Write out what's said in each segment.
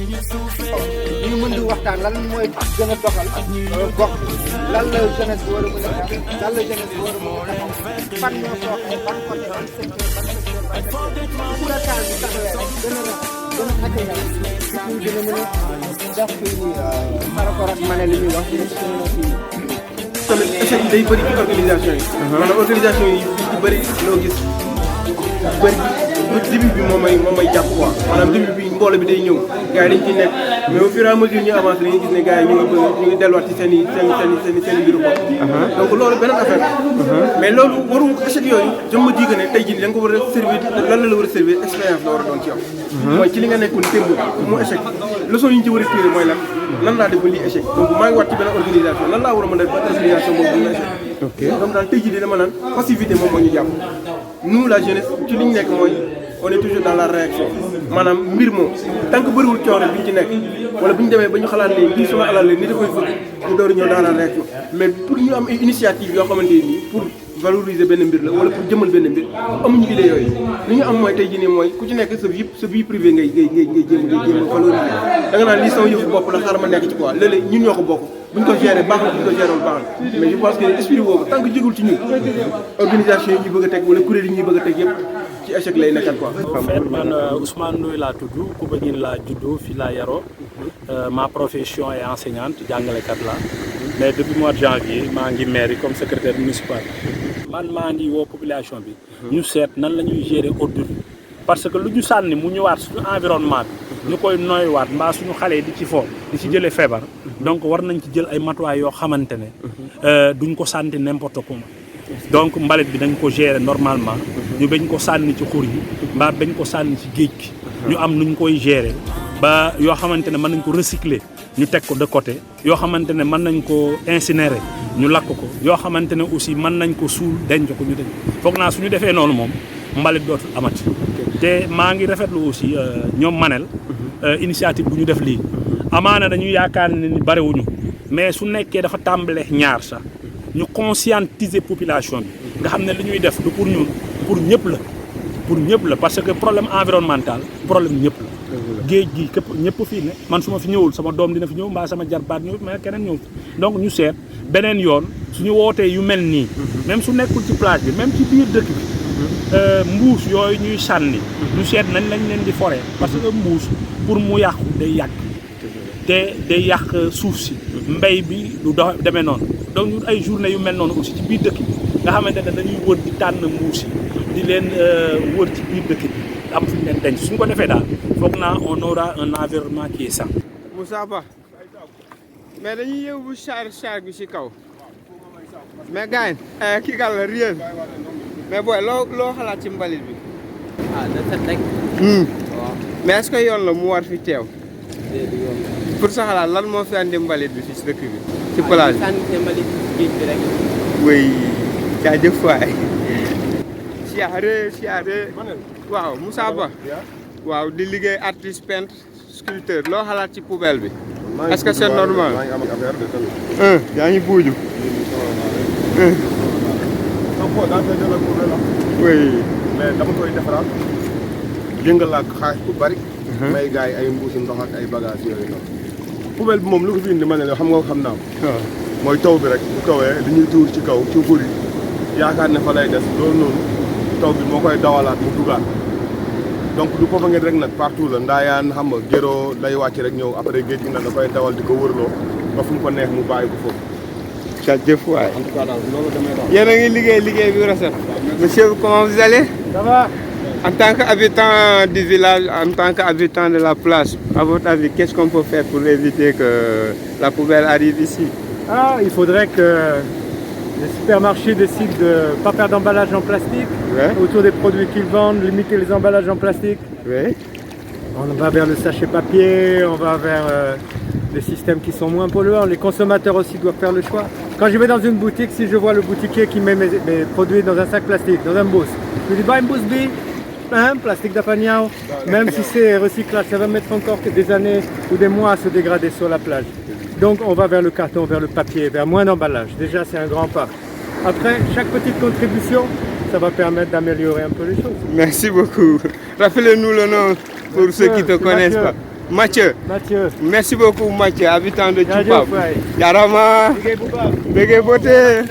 ñu mën di waxtaan lan mooy gën a doxal gox lan la jeunesse bi war a mën a def lan la jeunesse bi war a mën a taxaw fan ñoo sooxee ban côté ban secteur pour état bi taxawee rek gën a accueillir ñu gën a mën a def fii par rapport ak mane li ñuy wax tamit échec day bëri ci organisation yi. maanaam organisation yi ci bëri loo gis bëri début bi moom may jàpp quoi maanaam début bi mbooloo bi day ñëw gars yi dañ ciy nekk mais au fur et à mesure ñu avancé dañuy gis ne gars yi ñu ngi delluwaat ci seen mbiru bopp. donc loolu beneen affaire mais loolu waru échec yooyu je me dis que ne tey jii da nga ko war a servir lan la war a servir expérience la war a doon ci yow. mooy ci li nga nekkoon démb mu échec leçon yi ñu ci war a tiré mooy lan laa def ba lii échec donc maa ngi waat ci beneen organisation lan laa war a mën a def ba organisation boobu bu ñu échec. ok donc daal tey jii dama naan passivité moom moo ñu jàpp nous la jeunesse ci li ñu nekk mooy on est toujours dans la réaction maanaam mbir moom tant que bëriwul coono bi ñu ci nekk wala bu ñu demee ba ñu xalaat ne lii suma alal la ni da koy fëgg ñu door a ñëw dans la réaction mais pour ñu am initiative yoo xamante nii pour valoriser benn mbir la wala pour jëmal benn mbir amuñu idée yooyu li ñu am mooy tey jii nii mooy ku ci nekk sa vie privée ngay jéem a valoriser da nga naan lii sama yëfu bopp la xaaral ma nekk ci quoi léeg-léeg ñun ñoo ko bokk buñ ko gérer baax na buñ ko gérer baax na mais je pense que esprit boobu tant que jigul ci ñun organisation yi ñuy bëgg a teg wala kuréel yi ñuy bëgg a teg yëpp ci échec lay nekkal quoi. en fait man Ousmane Ndoye laa tudd Koumpentoum laa juddoo fii laa yaroo ma profession est enseignante jàngalekat la mais depuis mois de janvier maa ngi mairie comme secrétaire municipal man maa ngi woo population bi ñu seet nan la ñuy gérer ordure parce que lu ñu sànni mu ñëwaat suñu environnement bi ñu koy noyyiwaat mbaa suñu xale yi di ci fo di ci jëlee feebar donc war nañ ci jël ay matuwaay yoo xamante ne duñ ko sànni n'importe comment donc mbalit bi dañ ko gérer normalement ñu bañ ko sànni ci xur yi mbaa bañ ko sànni ci géej gi ñu am nuñ koy gérer ba yoo xamante ne mën nañ ko recycler ñu teg ko de côté yoo xamante ne mën nañ ko incinérer ñu lakk ko yoo xamante ne aussi mën nañ ko suul denc ko ñu denc foog naa suñu defee noonu moom mbalit dootul amati te maa ngi rafetlu aussi ñoom Manel initiative bu ñu def lii amaana dañuy yaakaar ne ni bariwuñu mais su nekkee dafa tàmbalee ñaar sax ñu conscientiser population bi nga xam ne li ñuy def du pour ñun pour ñëpp la parce que problème environnemental problème ñëpp la géej gi képp ñëpp fii ne man su ma fi ñëwul sama doom dina fi ñëw mbaa sama jarbaat ñëw mais keneen ñëw donc ñu seet beneen yoon suñu wootee yu mel nii même su nekkul ci plage bi même ci biir dëkk bi mbuus yooyu ñuy sànni ñu seet nañ lañ leen di foree parce que mbuus pour mu yàqu day yàgg te day yàq suuf si mbay bi du demee noonu donc ñun ay journée yu mel noonu aussi ci biir dëkk bi nga xamante ne dañuy wër di tànn mbuus yi di leen wër ci biir dëkk bi am fu ñu leen denc suñ ko defee daal foog naa on aura un environnement qui est sain. Moussa Ba mais dañuy yóbbu char bi ci kaw mais gars yi kii gàll réel mais booy loo xalaat ci mbalit bi. ah dafa teg. waaw mais est-ce que yoon la mu war fi teew. pour sa xalaat lan moo fi andi mbalit bi fii ci dëkk bi. ci plage bi sànni mbalit géej bi rek. oui jaajëf waay. siyaare waaw Moussa Ba waaw di liggéey artiste peintre sculpteur loo xalaat ci poubelle bi. est-ce que c'est normal. yaa ngi buuju. oui. mais dama koy defaraat jëngal ak xaalis bu bari. may gars yi ay mbuusi ndox ak ay bagages yooyu noonu. poubelle bi moom lu ko fi indi ma ne la xam naa ko. mooy taw bi rek bu tawee dañuy tuur ci kaw ci xur yi yaakaar ne fa lay des loolu noonu taw bi moo koy dawalaat mu dugaat donc du foofa ngeen rek nag partout la ndaayaan xam nga géro lay wàcc rek ñëw après géej gi nag da koy dawal di ko wërloo ba fu mu ko neex mu bàyyi ko foofu. jaajëf waay. en tout cas daal loolu damay daal. yéen a ngi liggéey bi rafet. monsieur comment vous allez. ça va. En tant qu'habitant du village, en tant qu'habitant de la place, à votre avis, qu'est-ce qu'on peut faire pour éviter que la poubelle arrive ici? Ah, il faudrait que les supermarchés décident de ne pas faire d'emballage en plastique autour des produits qu'ils vendent, limiter les emballages en plastique. Oui. On va vers le sachet papier, on va vers des systèmes qui sont moins polluants. Les consommateurs aussi doivent faire le choix. Quand je vais dans une boutique, si je vois le boutiquier qui met mes produits dans un sac plastique, dans un mbuus, je lui dis bah, un mbuus bi, plastique d'Apagnan, même si c'est recyclage, ça va mettre encore des années ou des mois à se dégrader sur la plage. Donc on va vers le carton, vers le papier, vers moins d'emballage. Déjà c'est un grand pas. Après, chaque petite contribution, ça va permettre d'améliorer un peu les choses. Merci beaucoup. Rappelez-nous le nom pour Mathieu, ceux qui ne te c'est connaissent Mathieu. pas. Mathieu. Mathieu, Merci beaucoup Mathieu, habitant de jaajëf Djupab. waay. Yarama, Bégué Boté,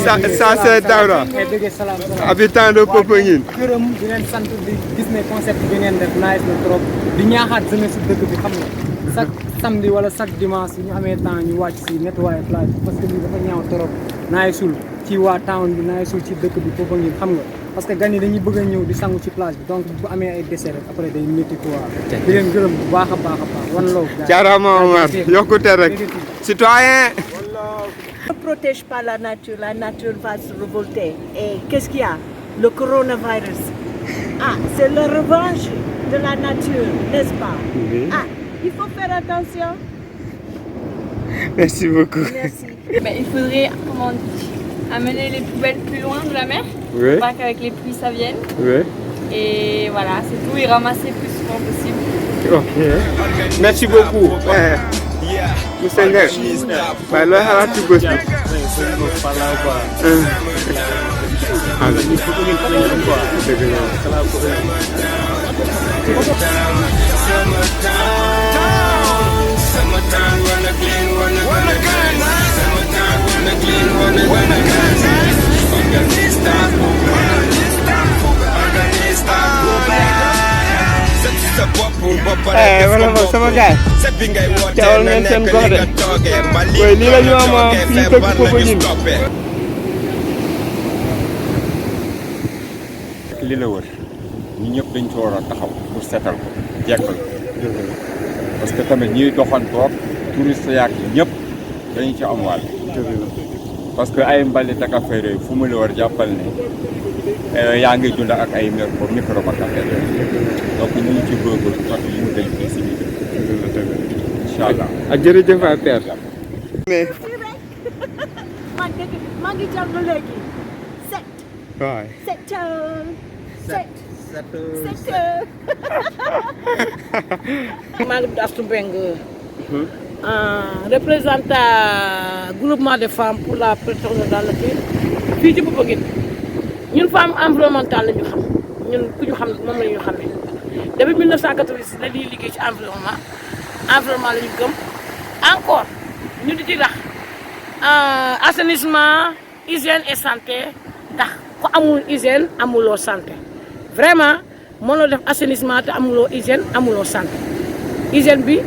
ça c'est Daouda, dëgg salaam salaam. habitant de Popenguine. gërëm di leen sant di gis ne concept bi ngeen def nice na trop di ñaaxaat jeunesse si dëkk bi xam nga chaque samedi wala chaque dimanche su ñu amee temps ñu wàcc si nettoyer plage bi parce que lii dafa ñaaw trop naay sul ci waa town bi naay sul ci dëkk bi Popenguine xam nga parce que gan yi dañuy bëgg a ñëw di sangu ci plage bi donc bu amee ay déchets rek après day métti quoi di leen gërëm bu baax a baax wan loo Yarama Omar, yokkute rek. Citoyen. Ne protège pas la nature va se révolter. Et qu'est-ce qu'il y a? Le coronavirus. Ah, c'est la revanche de la nature, n'est-ce pas? Oui. Ah, il faut faire attention. Merci beaucoup. Merci. Il faudrait, comment on dit, amener les poubelles plus loin de la mer, Oui, pour pas qu'avec les pluies ça vienne. oui. Et voilà, c'est tout, et ramasser plus souvent possible. Ok. Merci beaucoup. Monsieur Nguer, waaye looy xalaat ci bés bi. wala moom sama gaay teewal ngeen seen gox de waaye lii la ñu am fii dëkk Popenguine. li la wër ñu ñëpp dañ ci war a taxaw pour seetal ko jekkal parce que tamit ñiy doxantoog touriste yaak ñëpp dañu ci am wàll parce que ay mbalit ak affaire yooyu fu mu la war jàppal ne yaa ngi dund ak ay microbe ak affaire yooyu donc ñu ngi ci góorgóorlu parce que ñu dañ fii si biir incha allah. ak jërëjëf à terre. mais. maa ngi jàng léegi. waay. 7 heures. 7 heures. maa ngi tudd Astou Mbengue. représentant groupement de femmes pour la protection dans le pays fii ci Popenguine ñun femme environnementale la ñu xam ñun ku ñu xam moom la ñu xamee depuis 1986 la ñuy liggéey ci environnement la ñu gëm encore ñu di ci rax assainissement hygiène et santé ndax ku amul hygiène amuloo santé vraiment mënoo def assainissement te amuloo hygiène amuloo santé hygiène bi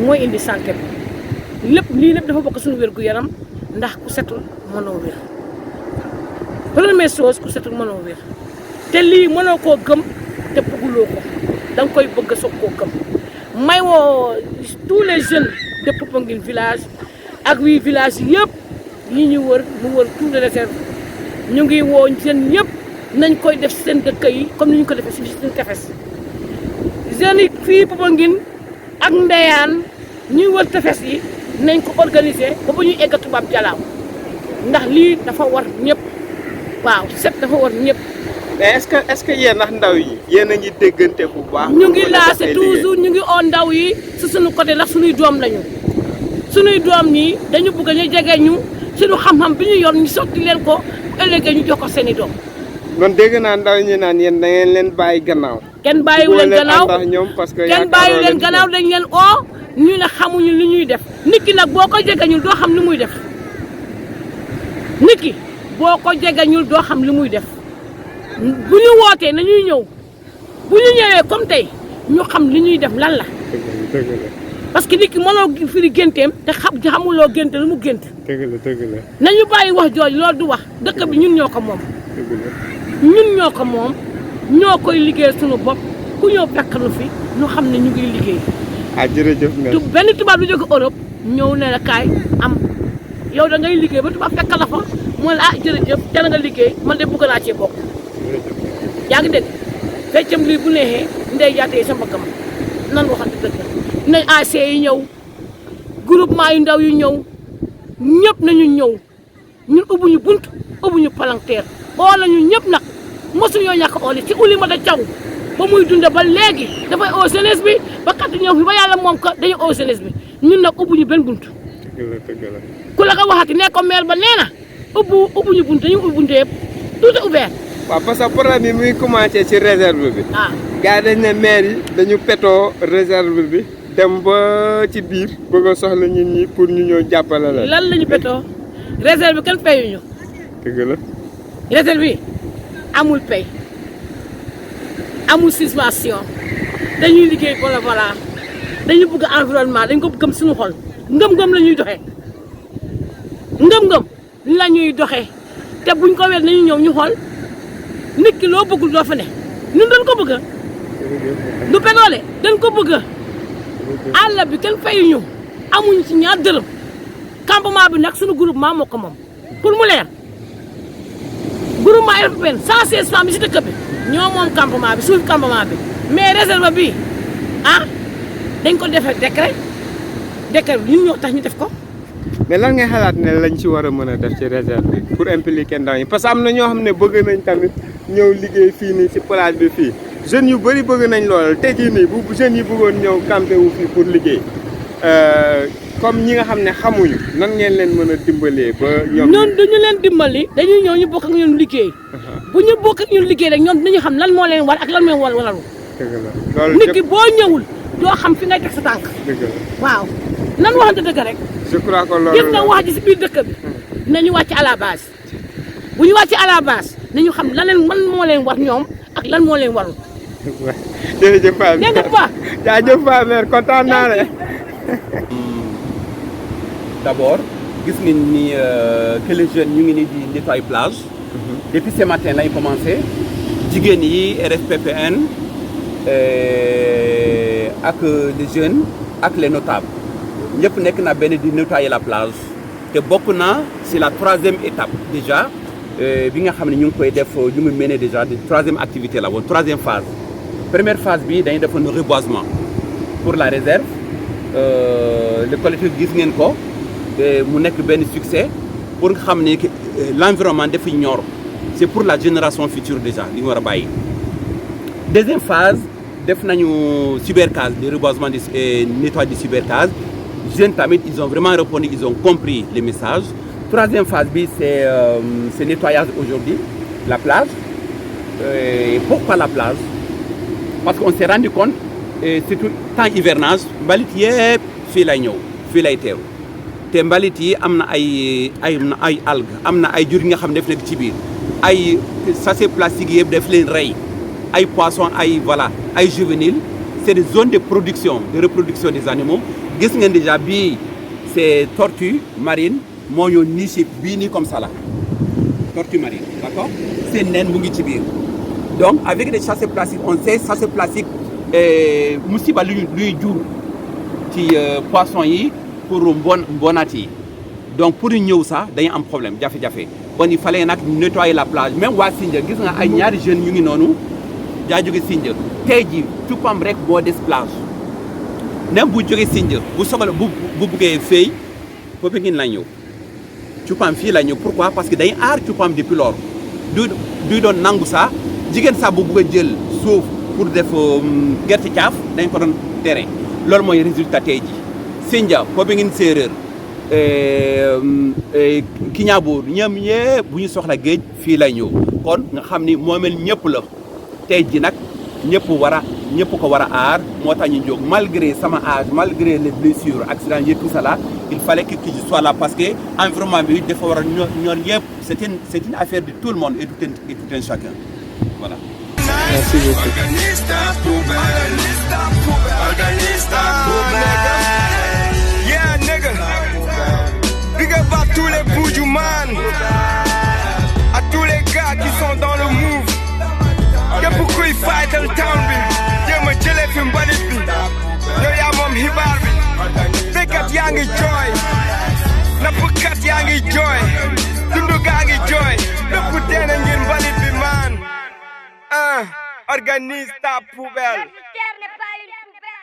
mooy indi santé bi lépp lii lépp dafa bokk suñu wér-gu-yaram ndax ku setul mënoo wér première chose ku setul mënoo wér te lii mënoo koo gëm te bëgguloo ko da nga koy bëgg soog koo gëm may woo tous les jeunes de Popenguine village ak 8 villages yëpp yi ñu wër mu wër tout les réserves ñu ngi woo jeunes yëpp nañ koy def seen dëkk yi comme ni ñu ko defee si suñu tefes jeunes yi fii Popenguine ak Ndeyaan ñuy wër tefes yi nañ ko organiser ba bu ñuy egg Tubaab Jalaaw ndax lii dafa war ñëpp waaw set dafa war ñëpp. mais est-ce que yéen ndax ndaw yi yéen a ngi déggante bu baax. ñu ngi lancé toujours ñu ngi oo ndaw yi si suñu côté ndax suñuy doom lañu suñuy doom nii dañu bëgg ñu jege ñu suñu xam-xam bi ñu yor ñu sotti leen ko bu ëllëgee ñu jox ko seen i doom. man dégg naa ndaw ñi naan yéen da ngeen leen bàyyi gannaaw. kenn bàyyiwu leen gannaaw parce que kenn bàyyiwu leen gannaaw dañ leen oo ñu ne xamuñu li ñuy def nit ki nag boo ko jegeñul doo xam li muy def nit ki boo ko jegeñul doo xam li muy def bu ñu wootee nañuy ñëw bu ñu ñëwee comme tey ñu xam li ñuy def lan la parce que nit ki mënoo firi génteem te xamuloo génte lu mu gént dëgg la nañu bàyyi wax jooju loolu du wax dëkk bi ñun ñoo ko moom ñun ñoo ko moom ñoo koy liggéey suñu bopp ku ñëw fekk nu fi ñu xam ne ñu ngi liggéey jërëjëf benn tubaab lu jóge Europe ñëw ne la kaay am yow da ngay liggéey ba tubaab fekk la fa mooy la jërëjëf te nga liggéey man de bëgg naa cee bokk yaa ngi dégg feccam lii bu neexee ndey jaatee sa mbaggam nan waxante dëgg nañ AC yi ñëw groupement yu ndaw yu ñëw ñëpp nañu ñëw ñun ubbuñu bunt ubbuñu palanteer oo nañu ñëpp nag mosuñoo ñàkk ooli ci uli ma da caw ba muy dunde ba léegi dafay oo jeunesse bi ba kat ñëw fi ba yàlla moom ko dañu oo jeunesse bi ñun nag ubbuñu benn bunt ku la ko waxati ne ko maire ba nee na ubbuñu bunte dañu ubbi bunte yëpp tout est ouvert. waaw parce que problème bi muy commencé ci réserve bi. gars yi dañ ne maire yi dañu petoo réserve bi dem ba ci biir bëgg a soxla nit ñi pour ñu ñëw jàppale la. lan la ñu petoo réserve bi kenn fayuñu. dëgg la. réserve bi amul pay amul subvention dañuy liggéey voilà dañu bëgg environnement dañ ko gëm suñu xol ngëm-ngëm la ñuy doxee ngëm-ngëm la ñuy doxee te buñ ko wér nañu ñëw ñu xool nit ki loo bëggul doo fa ne ñun dañ ko bëgg du pédoole dañ ko bëgg àll bi kenn fayuñu amuñu ci ñaar dërëm campement bi nag suñu groupement moo ko moom pour mu leer groupement RFPN 116 femmes bi si dëkk bi ñoo moom campement bi suuf campement bi mais réserve bi dañ ko defee décret bi ñun ñoo tax ñu def ko. mais lan ngay xalaat ne lañ ci war a mën a def ci réserve bi pour impliquer ndaw ñi parce que am na ñoo xam ne bëgg nañ tamit ñëw liggéey fii nii ci plage bi fii jeunes yu bëri bëgg nañ lool tey jii nii bu jeunes yi bëggoon ñëw campé wu fii pour liggéey comme ñi nga xam ne xamuñu nan ngeen leen mën a dimbalee ba. ñoom duñu leen dimbali dañuy ñëw ñu bokk ak ñun liggéey. bu ñu bokk ak ñun liggéey rek ñoom dinañu xam lan moo leen war ak lan moo leen waral. dëgg la loolu nit ki boo ñëwul doo xam fi ngay teg sa tànk. dëgg la waaw nan waxante dëgg rek. je crois que loolu gis nga wax ji si biir dëkk bi dinañu wàcc à la base bu ñu wàcc à la base nañu xam lan leen man moo leen war ñoom ak lan moo leen warul. jërëjëf Fane dégg nga bu baax jaajëf Fane kontaan naa ne. D'abord gis ngeen ni que les jeunes ñu ngi ni di nettoyer plage. Depuis ce matin lañ commencé jigéen yi RFPPN ak les jeunes ak les notables ñëpp nekk na benn di nettoyer la plage te bokk na c'est la 3e étape déjà bi nga xam ne ñu ngi koy def ñu ngi mené déjà de 3e activité la woon 3e phase. Première phase bi dañuy defoon reboisement pour la réserve le collectif gis ngeen ko mu nekk benn succès pour nga xam ne l'environnement dafa ñor c'est pour la génération future déjà li ñu war a bàyyi. Deuxième phase def nañu cybercase de reboisement et nettoyage de cybercase jeunes tamit ils ont vraiment répondu ils ont compris les messages. Troisième phase bi c'est nettoyage aujourd'hui la plage. Pourquoi la plage? Parce qu'on s'est rendu compte surtout temps hivernage mbalit yëpp fii lay ñëw fii lay teew te mbalit yi am na ay algues am na ay jur yi nga xam ne def nekk ci biir ay sachet plastique yëpp def leen rey ay poissons ay voilà ay juvéniles c'est des zones de production de reproduction des animaux gis ngeen déjà bii c'est tortue marine moo ñëw niché bii nii comme ça là tortue marine d'accord seen nen mu ngi ci biir donc avec des sachets plastiques on sait sachet plastique musiba lu ñuy jur ci poissons yi pour mbonaat yi donc pour ñu ñëw sax dañu am problème jafe-jafe bon il fallait nag nettoyer la plage même waa Sindia gis nga ay ñaari jeunes ñu ngi noonu jaa jóge Sindia tey ji Cupam rek boo des plage même bu jógee Sindia bu soxla bu buggee fay Popenguine la ñëw Cupam fii la ñëw pourquoi parce que dañu aar Cupam depuis lors du doon nangu sax jigéen sax bu bugg a jël suuf pour def gerte caaf dañ ko doon tere loolu mooy résultat tey ji Sindia Popenguine séeréer Kignaabour ñoom ñëpp bu ñu soxla géej fii lay ñëw kon nga xam ni moomel ñëpp la tey ji nag ñëpp ko war a aar moo tax ñu jóg malgré sama âge malgré les blessures accidents yi tout ça là il fallait que je sois là parce que environnement bi dafa war a ñor yëpp c'est une affaire de tout le monde et tout un chacun voilà. Merci beaucoup. Yeah, nigga. Big up à tous les Bujuman. À tous les gars qui sont dans le move. Y'a beaucoup de fight dans le town, bi. Y'a ma jëlee fi mbalit bi. Yow yaa moom xibaar bi. Béykat yaa ngi jooy. Nappkat yaa ngi jooy. Dundu gaa ngi jooy. Lépp dee na ngir mbalit bi man. Organise ta poubelle.